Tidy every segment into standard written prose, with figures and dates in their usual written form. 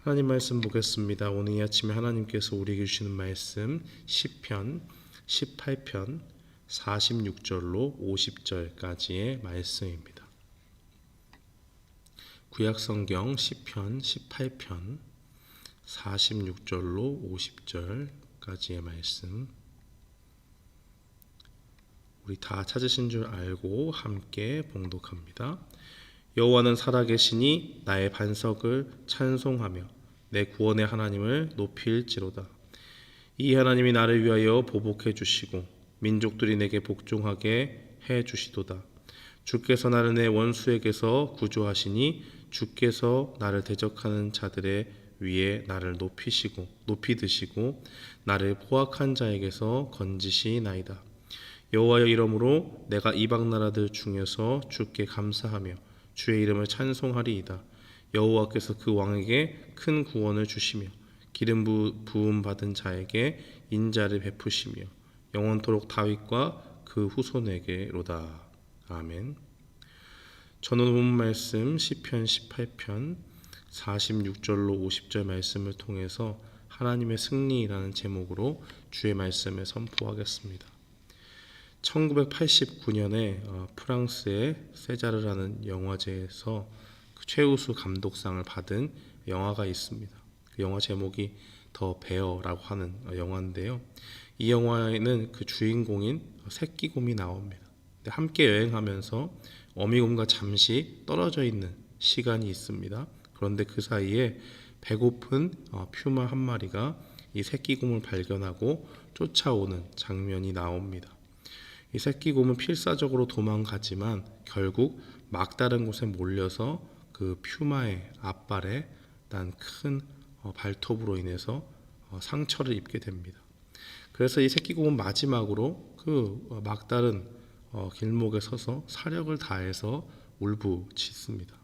하나님 말씀 보겠습니다. 오늘 이 아침에 하나님께서 우리에게 주시는 말씀 시편 18편 46절로 50절까지의 말씀입니다. 구약성경 시편 18편 46절로 50절까지의 말씀, 우리 다 찾으신 줄 알고 함께 봉독합니다. 여호와는 살아계시니 나의 반석을 찬송하며 내 구원의 하나님을 높일지로다. 이 하나님이 나를 위하여 보복해 주시고 민족들이 내게 복종하게 해 주시도다. 주께서 나를 내 원수에게서 구조하시니 주께서 나를 대적하는 자들의 위에 나를 높이 드시고 나를 포악한 자에게서 건지시나이다. 여호와의 이름으로 내가 이방 나라들 중에서 주께 감사하며 주의 이름을 찬송하리이다. 여호와께서 그 왕에게 큰 구원을 주시며 기름 부음 받은 자에게 인자를 베푸시며 영원토록 다윗과 그 후손에게로다. 아멘. 저는 본 말씀 시편 18편 46절로 50절 말씀을 통해서 하나님의 승리라는 제목으로 주의 말씀을 선포하겠습니다. 1989년에 프랑스의 세자르라는 영화제에서 최우수 감독상을 받은 영화가 있습니다. 그 영화 제목이 더 베어라고 하는 영화인데요. 이 영화에는 그 주인공인 새끼곰이 나옵니다. 함께 여행하면서 어미곰과 잠시 떨어져 있는 시간이 있습니다. 그런데 그 사이에 배고픈 퓨마 한 마리가 이 새끼곰을 발견하고 쫓아오는 장면이 나옵니다. 이 새끼곰은 필사적으로 도망가지만 결국 막다른 곳에 몰려서 그 퓨마의 앞발에 난 큰 발톱으로 인해서 상처를 입게 됩니다. 그래서 이 새끼곰은 마지막으로 그 막다른 길목에 서서 사력을 다해서 울부짖습니다.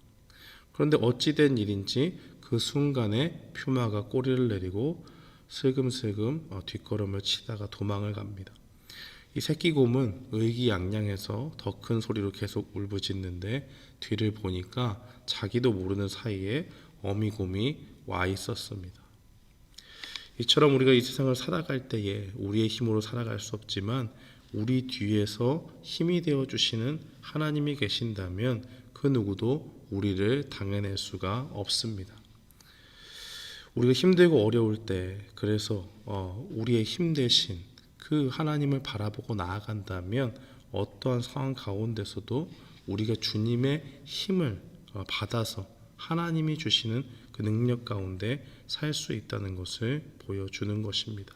그런데 어찌된 일인지 그 순간에 퓨마가 꼬리를 내리고 슬금슬금 뒷걸음을 치다가 도망을 갑니다. 이 새끼곰은 의기양양해서 더 큰 소리로 계속 울부짖는데 뒤를 보니까 자기도 모르는 사이에 어미곰이 와 있었습니다. 이처럼 우리가 이 세상을 살아갈 때에 우리의 힘으로 살아갈 수 없지만 우리 뒤에서 힘이 되어 주시는 하나님이 계신다면 그 누구도 우리를 당해낼 수가 없습니다. 우리가 힘들고 어려울 때 그래서 우리의 힘 대신 그 하나님을 바라보고 나아간다면 어떠한 상황 가운데서도 우리가 주님의 힘을 받아서 하나님이 주시는 그 능력 가운데 살 수 있다는 것을 보여주는 것입니다.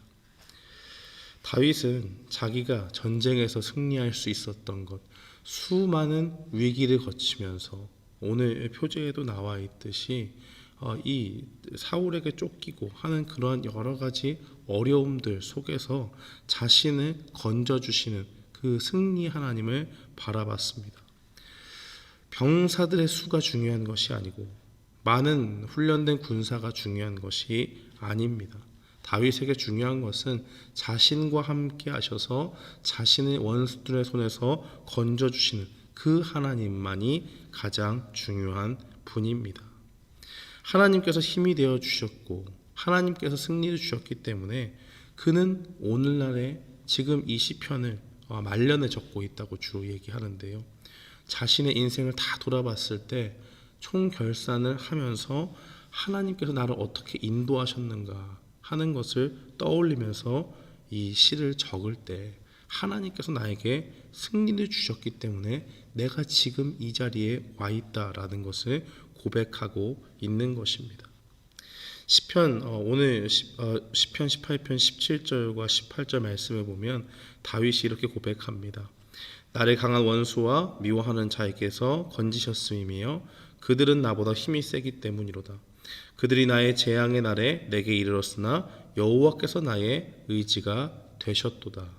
다윗은 자기가 전쟁에서 승리할 수 있었던 것, 수많은 위기를 거치면서 오늘 표제에도 나와 있듯이 이 사울에게 쫓기고 하는 그러한 여러 가지 어려움들 속에서 자신을 건져주시는 그 승리 하나님을 바라봤습니다. 병사들의 수가 중요한 것이 아니고 많은 훈련된 군사가 중요한 것이 아닙니다. 다윗에게 중요한 것은 자신과 함께 하셔서 자신의 원수들의 손에서 건져주시는 그 하나님만이 가장 중요한 분입니다. 하나님께서 힘이 되어 주셨고 하나님께서 승리를 주셨기 때문에 그는 오늘날에 지금 이 시편을 말년에 적고 있다고 주로 얘기하는데요. 자신의 인생을 다 돌아봤을 때 총결산을 하면서 하나님께서 나를 어떻게 인도하셨는가 하는 것을 떠올리면서 이 시를 적을 때 하나님께서 나에게 승리를 주셨기 때문에 내가 지금 이 자리에 와 있다라는 것을 고백하고 있는 것입니다. 오늘 시편 18편 17절과 18절 말씀을 보면 다윗이 이렇게 고백합니다. 나를 강한 원수와 미워하는 자에게서 건지셨음이며 그들은 나보다 힘이 세기 때문이로다. 그들이 나의 재앙의 날에 내게 이르렀으나 여호와께서 나의 의지가 되셨도다.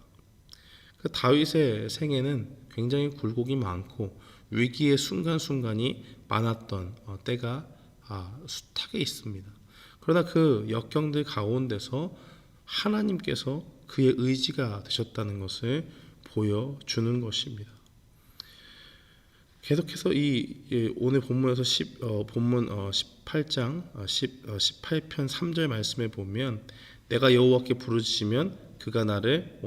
그 다윗의 생애는 굉장히 굴곡이 많고 위기의 순간순간이 많았던 때가 숱하게 있습니다. 그러나 그 역경들 가운데서 하나님께서 그의 의지가 되셨다는 것을 보여주는 것입니다. 계속해서 오늘 본문에서 18장 18편 3절 말씀에 보면 내가 여호와께 부르짖으면 그가 나를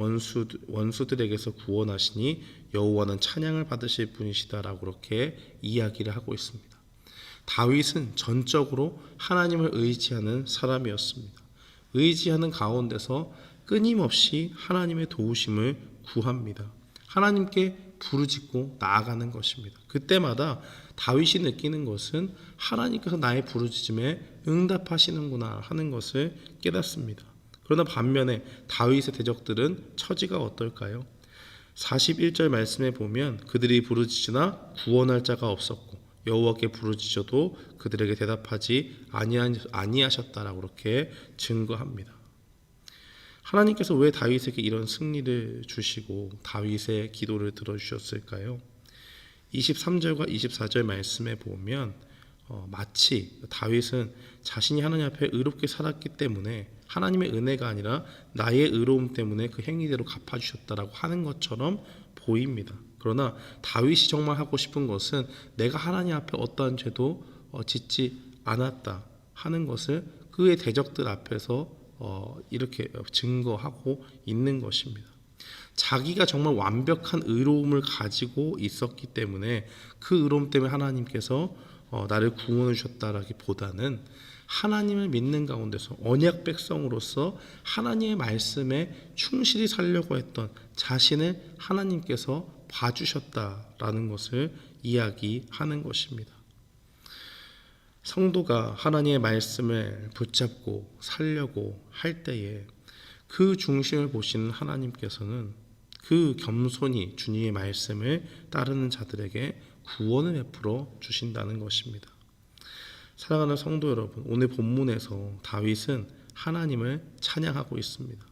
원수들에게서 구원하시니 여호와는 찬양을 받으실 분이시다라고 그렇게 이야기를 하고 있습니다. 다윗은 전적으로 하나님을 의지하는 사람이었습니다. 의지하는 가운데서 끊임없이 하나님의 도우심을 구합니다. 하나님께 부르짖고 나아가는 것입니다. 그때마다 다윗이 느끼는 것은 하나님께서 나의 부르짖음에 응답하시는구나 하는 것을 깨닫습니다. 그러나 반면에 다윗의 대적들은 처지가 어떨까요? 41절 말씀에 보면 그들이 부르짖으나 구원할 자가 없었고 여호와께 부르짖어도 그들에게 대답하지 아니하셨다라고 그렇게 증거합니다. 하나님께서 왜 다윗에게 이런 승리를 주시고 다윗의 기도를 들어주셨을까요? 23절과 24절 말씀에 보면 마치 다윗은 자신이 하나님 앞에 의롭게 살았기 때문에 하나님의 은혜가 아니라 나의 의로움 때문에 그 행위대로 갚아주셨다라고 하는 것처럼 보입니다. 그러나 다윗이 정말 하고 싶은 것은 내가 하나님 앞에 어떠한 죄도 짓지 않았다 하는 것을 그의 대적들 앞에서 이렇게 증거하고 있는 것입니다. 자기가 정말 완벽한 의로움을 가지고 있었기 때문에 그 의로움 때문에 하나님께서 나를 구원해 주셨다라기보다는 하나님을 믿는 가운데서 언약 백성으로서 하나님의 말씀에 충실히 살려고 했던 자신을 하나님께서 봐주셨다라는 것을 이야기하는 것입니다. 성도가 하나님의 말씀을 붙잡고 살려고 할 때에 그 중심을 보시는 하나님께서는 그 겸손히 주님의 말씀을 따르는 자들에게 구원을 베풀어 주신다는 것입니다. 사랑하는 성도 여러분, 오늘 본문에서 다윗은 하나님을 찬양하고 있습니다.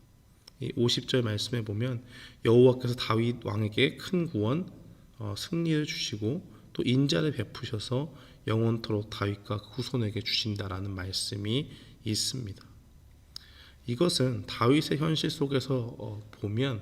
이 50절 말씀에 보면 여호와께서 다윗 왕에게 큰 구원, 승리를 주시고 또 인자를 베푸셔서 영원토록 다윗과 후손에게 주신다라는 말씀이 있습니다. 이것은 다윗의 현실 속에서 보면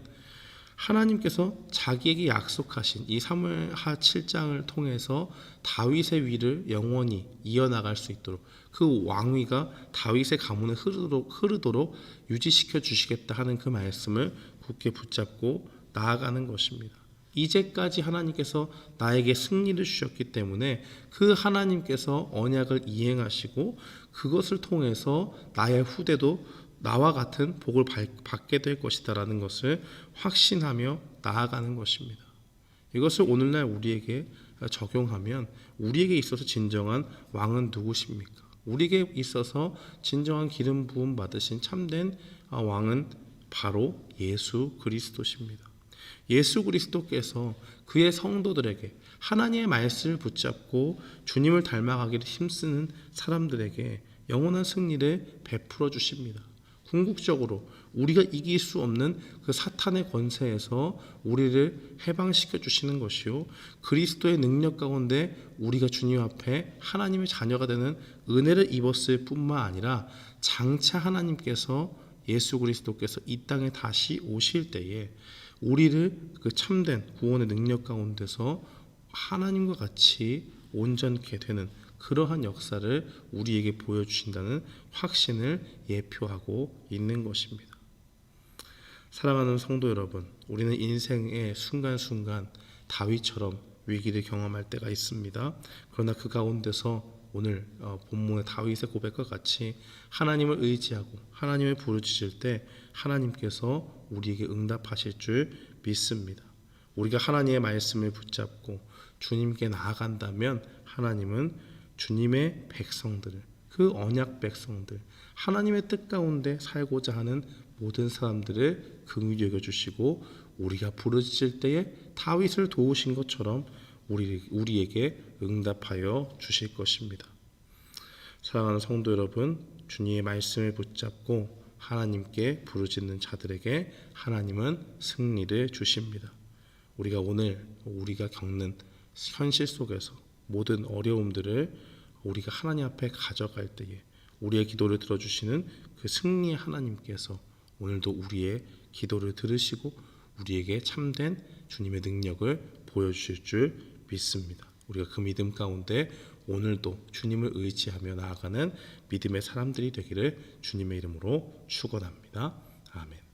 하나님께서 자기에게 약속하신 이 사무엘하 7장을 통해서 다윗의 위를 영원히 이어나갈 수 있도록 그 왕위가 다윗의 가문에 흐르도록 유지시켜 주시겠다 하는 그 말씀을 굳게 붙잡고 나아가는 것입니다. 이제까지 하나님께서 나에게 승리를 주셨기 때문에 그 하나님께서 언약을 이행하시고 그것을 통해서 나의 후대도 나와 같은 복을 받게 될 것이다라는 것을 확신하며 나아가는 것입니다. 이것을 오늘날 우리에게 적용하면 우리에게 있어서 진정한 왕은 누구십니까? 우리에게 있어서 진정한 기름 부음 받으신 참된 왕은 바로 예수 그리스도십니다. 예수 그리스도께서 그의 성도들에게 하나님의 말씀을 붙잡고 주님을 닮아가기를 힘쓰는 사람들에게 영원한 승리를 베풀어 주십니다. 궁극적으로 우리가 이길 수 없는 그 사탄의 권세에서 우리를 해방시켜 주시는 것이요, 그리스도의 능력 가운데 우리가 주님 앞에 하나님의 자녀가 되는 은혜를 입었을 뿐만 아니라 장차 하나님께서 예수 그리스도께서 이 땅에 다시 오실 때에 우리를 그 참된 구원의 능력 가운데서 하나님과 같이 온전케 되는 그러한 역사를 우리에게 보여주신다는 확신을 예표하고 있는 것입니다. 사랑하는 성도 여러분, 우리는 인생의 순간순간 다윗처럼 위기를 경험할 때가 있습니다. 그러나 그 가운데서 오늘 본문의 다윗의 고백과 같이 하나님을 의지하고 하나님을 부르짖을 때 하나님께서 우리에게 응답하실 줄 믿습니다. 우리가 하나님의 말씀을 붙잡고 주님께 나아간다면 하나님은 주님의 백성들을, 그 언약 백성들, 하나님의 뜻 가운데 살고자 하는 모든 사람들을 긍휼히 여겨주시고 우리가 부르짖을 때에 다윗을 도우신 것처럼 우리에게 응답하여 주실 것입니다. 사랑하는 성도 여러분, 주님의 말씀을 붙잡고 하나님께 부르짖는 자들에게 하나님은 승리를 주십니다. 우리가 오늘 우리가 겪는 현실 속에서 모든 어려움들을 우리가 하나님 앞에 가져갈 때에 우리의 기도를 들어주시는 그 승리의 하나님께서 오늘도 우리의 기도를 들으시고 우리에게 참된 주님의 능력을 보여주실 줄 믿습니다. 우리가 그 믿음 가운데 오늘도 주님을 의지하며 나아가는 믿음의 사람들이 되기를 주님의 이름으로 축원합니다. 아멘.